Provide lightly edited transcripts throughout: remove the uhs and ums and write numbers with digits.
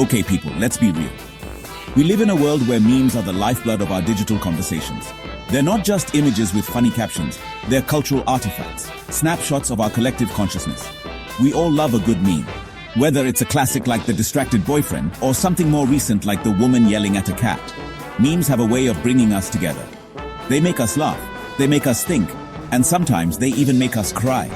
Okay, people, let's be real. We live in a world where memes are the lifeblood of our digital conversations. They're not just images with funny captions, they're cultural artifacts, snapshots of our collective consciousness. We all love a good meme. Whether it's a classic like the distracted boyfriend or something more recent like the woman yelling at a cat, memes have a way of bringing us together. They make us laugh, they make us think, and sometimes they even make us cry.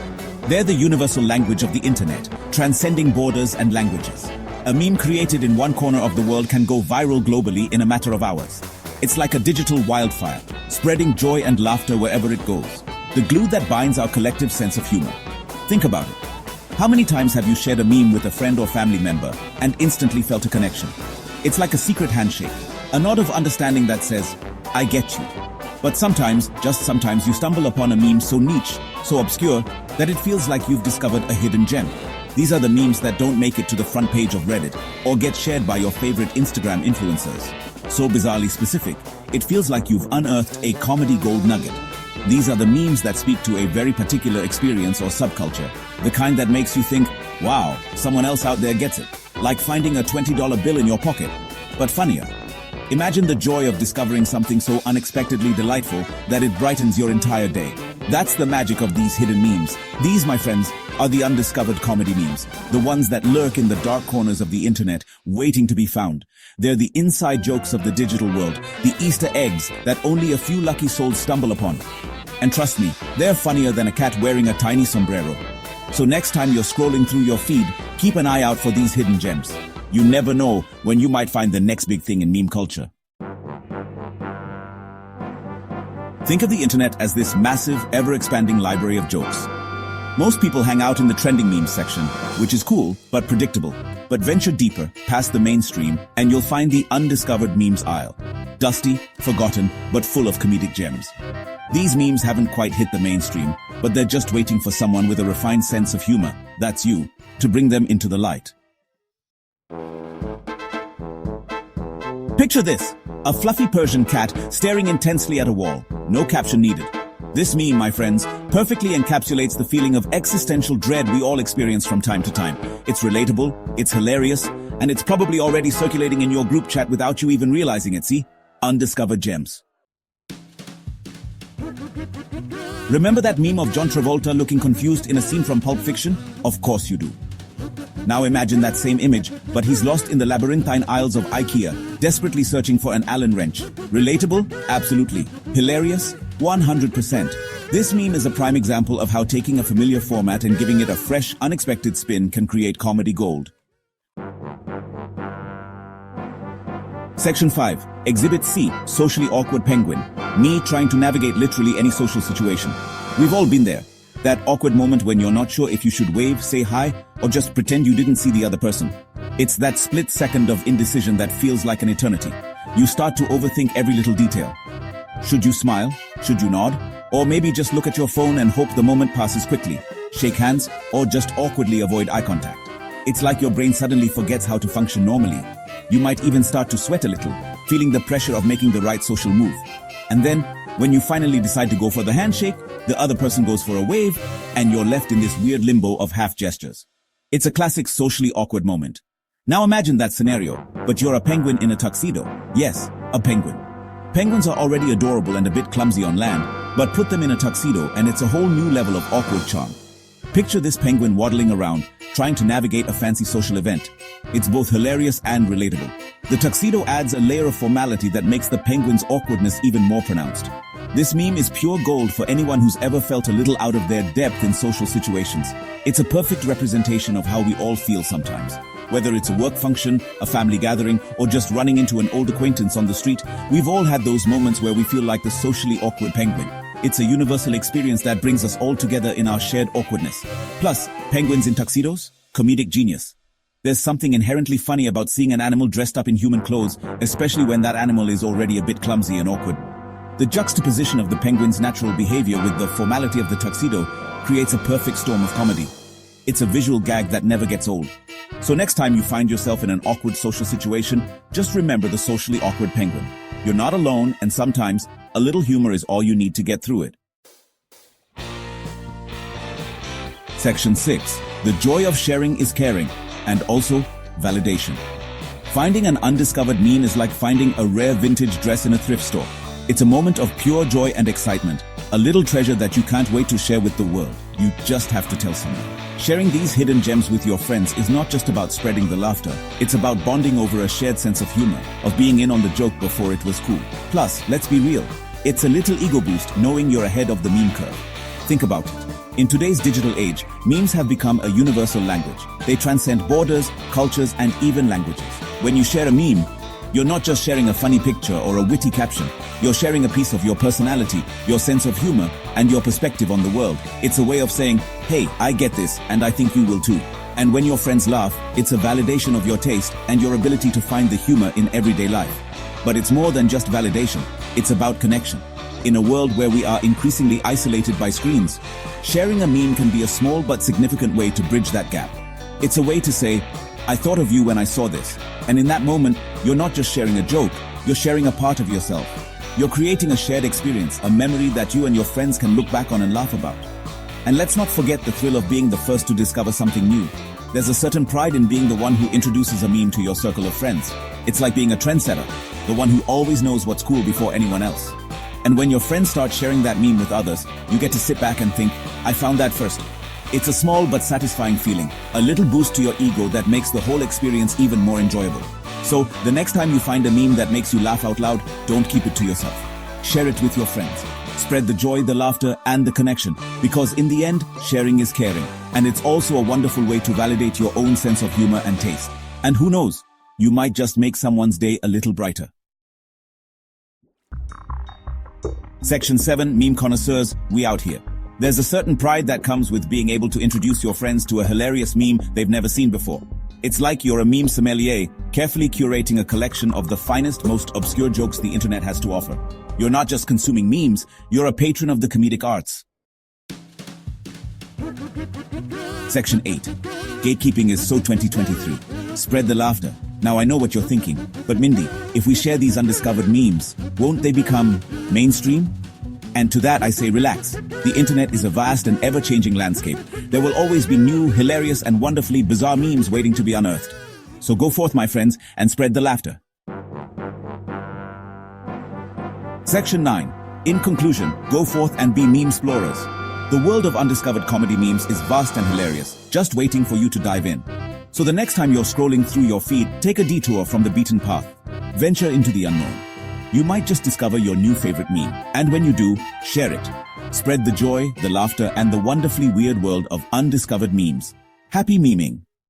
They're the universal language of the internet, transcending borders and languages. A meme created in one corner of the world can go viral globally in a matter of hours. It's like a digital wildfire, spreading joy and laughter wherever it goes. The glue that binds our collective sense of humor. Think about it. How many times have you shared a meme with a friend or family member and instantly felt a connection? It's like a secret handshake, a nod of understanding that says, I get you. But sometimes, just sometimes, you stumble upon a meme so niche, so obscure, that it feels like you've discovered a hidden gem. These are the memes that don't make it to the front page of Reddit or get shared by your favorite Instagram influencers. So bizarrely specific, it feels like you've unearthed a comedy gold nugget. These are the memes that speak to a very particular experience or subculture, the kind that makes you think, wow, someone else out there gets it, like finding a $20 bill in your pocket, but funnier. Imagine the joy of discovering something so unexpectedly delightful that it brightens your entire day. That's the magic of these hidden memes. These, my friends, are the undiscovered comedy memes, the ones that lurk in the dark corners of the internet, waiting to be found. They're the inside jokes of the digital world, the Easter eggs that only a few lucky souls stumble upon. And trust me, they're funnier than a cat wearing a tiny sombrero. So next time you're scrolling through your feed, keep an eye out for these hidden gems. You never know when you might find the next big thing in meme culture. Think of the internet as this massive, ever-expanding library of jokes. Most people hang out in the trending memes section, which is cool, but predictable. But venture deeper, past the mainstream, and you'll find the undiscovered memes aisle. Dusty, forgotten, but full of comedic gems. These memes haven't quite hit the mainstream, but they're just waiting for someone with a refined sense of humor, that's you, to bring them into the light. Picture this, a fluffy Persian cat staring intensely at a wall. No caption needed. This meme, my friends, perfectly encapsulates the feeling of existential dread we all experience from time to time. It's relatable, it's hilarious, and it's probably already circulating in your group chat without you even realizing it, see? Undiscovered gems. Remember that meme of John Travolta looking confused in a scene from Pulp Fiction? Of course you do. Now imagine that same image, but he's lost in the labyrinthine aisles of IKEA, desperately searching for an Allen wrench. Relatable? Absolutely. Hilarious? 100%. This meme is a prime example of how taking a familiar format and giving it a fresh, unexpected spin can create comedy gold. Section 5. Exhibit C. Socially awkward penguin. Me trying to navigate literally any social situation. We've all been there. That awkward moment when you're not sure if you should wave, say hi, or just pretend you didn't see the other person. It's that split second of indecision that feels like an eternity. You start to overthink every little detail. Should you smile? Should you nod? Or maybe just look at your phone and hope the moment passes quickly. Shake hands, or just awkwardly avoid eye contact. It's like your brain suddenly forgets how to function normally. You might even start to sweat a little, feeling the pressure of making the right social move. And then, when you finally decide to go for the handshake, the other person goes for a wave, and you're left in this weird limbo of half gestures. It's a classic socially awkward moment. Now imagine that scenario, but you're a penguin in a tuxedo. Yes, a penguin. Penguins are already adorable and a bit clumsy on land, but put them in a tuxedo and it's a whole new level of awkward charm. Picture this penguin waddling around, trying to navigate a fancy social event. It's both hilarious and relatable. The tuxedo adds a layer of formality that makes the penguin's awkwardness even more pronounced. This meme is pure gold for anyone who's ever felt a little out of their depth in social situations. It's a perfect representation of how we all feel sometimes. Whether it's a work function, a family gathering, or just running into an old acquaintance on the street, we've all had those moments where we feel like the socially awkward penguin. It's a universal experience that brings us all together in our shared awkwardness. Plus, penguins in tuxedos? Comedic genius. There's something inherently funny about seeing an animal dressed up in human clothes, especially when that animal is already a bit clumsy and awkward. The juxtaposition of the penguin's natural behavior with the formality of the tuxedo creates a perfect storm of comedy. It's a visual gag that never gets old. So next time you find yourself in an awkward social situation, just remember the socially awkward penguin. You're not alone, and sometimes a little humor is all you need to get through it. Section 6. The joy of sharing is caring, and also validation. Finding an undiscovered meme is like finding a rare vintage dress in a thrift store. It's a moment of pure joy and excitement, a little treasure that you can't wait to share with the world. You just have to tell someone. Sharing these hidden gems with your friends is not just about spreading the laughter, it's about bonding over a shared sense of humor, of being in on the joke before it was cool. Plus, let's be real, it's a little ego boost knowing you're ahead of the meme curve. Think about it. In today's digital age, memes have become a universal language. They transcend borders, cultures, and even languages. When you share a meme, you're not just sharing a funny picture or a witty caption. You're sharing a piece of your personality, your sense of humor, and your perspective on the world. It's a way of saying, hey, I get this, and I think you will too. And when your friends laugh, it's a validation of your taste and your ability to find the humor in everyday life. But it's more than just validation. It's about connection. In a world where we are increasingly isolated by screens, sharing a meme can be a small but significant way to bridge that gap. It's a way to say, I thought of you when I saw this. And in that moment, you're not just sharing a joke, you're sharing a part of yourself. You're creating a shared experience, a memory that you and your friends can look back on and laugh about. And let's not forget the thrill of being the first to discover something new. There's a certain pride in being the one who introduces a meme to your circle of friends. It's like being a trendsetter, the one who always knows what's cool before anyone else. And when your friends start sharing that meme with others, you get to sit back and think, I found that first. It's a small but satisfying feeling, a little boost to your ego that makes the whole experience even more enjoyable. So, the next time you find a meme that makes you laugh out loud, don't keep it to yourself. Share it with your friends. Spread the joy, the laughter, and the connection, because in the end, sharing is caring. And it's also a wonderful way to validate your own sense of humor and taste. And who knows, you might just make someone's day a little brighter. Section 7, Meme Connoisseurs, we out here. There's a certain pride that comes with being able to introduce your friends to a hilarious meme they've never seen before. It's like you're a meme sommelier, carefully curating a collection of the finest, most obscure jokes the internet has to offer. You're not just consuming memes, you're a patron of the comedic arts. Section 8. Gatekeeping is so 2023. Spread the laughter. Now I know what you're thinking, but Mindy, if we share these undiscovered memes, won't they become mainstream? And to that I say relax. The internet is a vast and ever-changing landscape. There will always be new, hilarious, and wonderfully bizarre memes waiting to be unearthed. So go forth, my friends, and spread the laughter. Section 9. In conclusion, go forth and be meme explorers. The world of undiscovered comedy memes is vast and hilarious, just waiting for you to dive in. So the next time you're scrolling through your feed, take a detour from the beaten path. Venture into the unknown. You might just discover your new favorite meme. And when you do, share it. Spread the joy, the laughter, and the wonderfully weird world of undiscovered memes. Happy meming!